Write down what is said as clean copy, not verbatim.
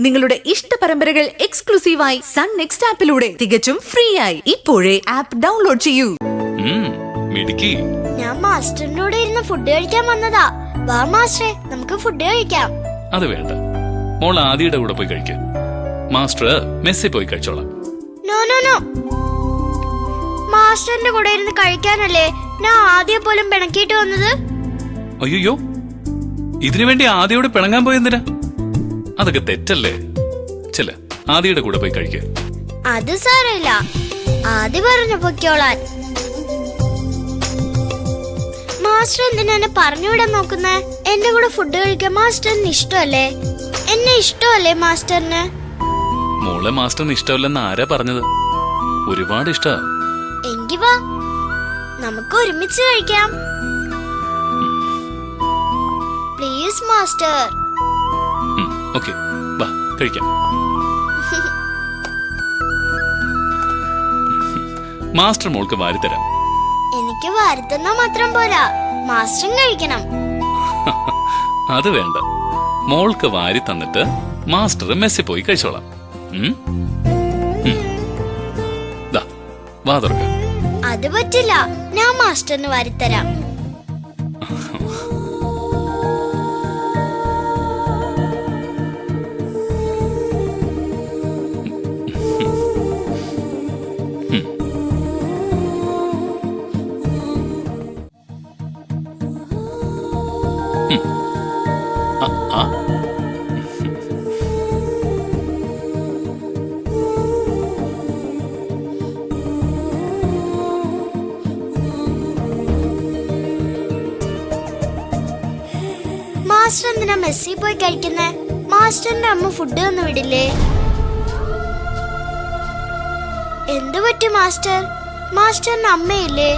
നിങ്ങളുടെ ഇഷ്ട പരമ്പരകൾ എക്സ്ക്ലൂസീവായി സൺ നെക്സ്റ്റ് ആപ്പിലൂടെ തികച്ചും ഫ്രീ ആയി ഇപ്പോഴേ ആപ്പ് ഡൗൺലോഡ് ചെയ്യൂ. ഞാൻ മാസ്റ്ററിന്റെ കൂടെ ഇരുന്ന് ഫുഡ് കഴിക്കാൻ വന്നതാ. വാ മാസ്റ്ററെ, നമുക്ക് ഫുഡ് കഴിക്കാം. അത് വേണ്ട, മോൾ ആദിയുടെ കൂടെ പോയി കഴിക്കാം. മാസ്റ്റർ മെസ്സി പോയി കഴിച്ചോളാം. നോ നോ നോ, മാസ്റ്ററിന്റെ കൂടെ ഇരുന്ന് കഴിക്കാനല്ലേ ഞാൻ ആദ്യം പോലും പിണക്കിയിട്ട് വന്നത്. അയ്യോ, ഇതിനു വേണ്ടി ആദിയോട് പിണങ്ങാൻ പോയെന്തിനാ? അതൊക്കെ തെറ്റല്ലേ. ചെല്ല, ആദിയുടെ കൂടെ പോയി കഴിക്ക. അത് സാരമില്ല, ആദ്യ പറഞ്ഞു പൊയ്ക്കോളാൻ. മാസ്റ്റർ എന്തിനാ എന്നെ പറഞ്ഞുവിടാൻ നോക്കുന്നേ? എന്റെ കൂടെ ഫുഡ് കഴിക്കാൻ മാസ്റ്ററിന് ഇഷ്ടമല്ലേ? എന്നെ ഇഷ്ടമല്ലേ മാസ്റ്ററിന്? മോളെ മാസ്റ്ററിന് ഇഷ്ടമല്ലെന്ന് ആരാ പറഞ്ഞത്? ഒരുപാട് ഇഷ്ടാ. എങ്കി വാ, നമുക്ക് ഒരുമിച്ച് കഴിക്കാം. Please master. ഓക്കെ, വാ കഴിക്കാം. മാസ്റ്റർ മോൾക്ക് വാരിത്തരാം. എനിക്ക് വാരിത്തന്നാ മാത്രം പോരാ, മാസ്റ്ററും കഴിക്കണം. അത് വേണ്ട, മോൾക്ക് വാരി തന്നിട്ട് മാസ്റ്റർ മെസ്സി പോയി കഴിച്ചോളാം. വാ തുറക്ക. അത് പറ്റില്ല, ഞാൻ മാസ്റ്ററിന് വാരിത്തരാം. മാസ്റ്റർ എന്തിനാ മെസ്സി പോയി കഴിക്കുന്നേ? മാസ്റ്ററിന്റെ അമ്മ ഫുഡ് തന്നു വിടില്ലേ? എന്തു പറ്റി മാസ്റ്റർ? മാസ്റ്ററിന്റെ അമ്മയില്ലേ?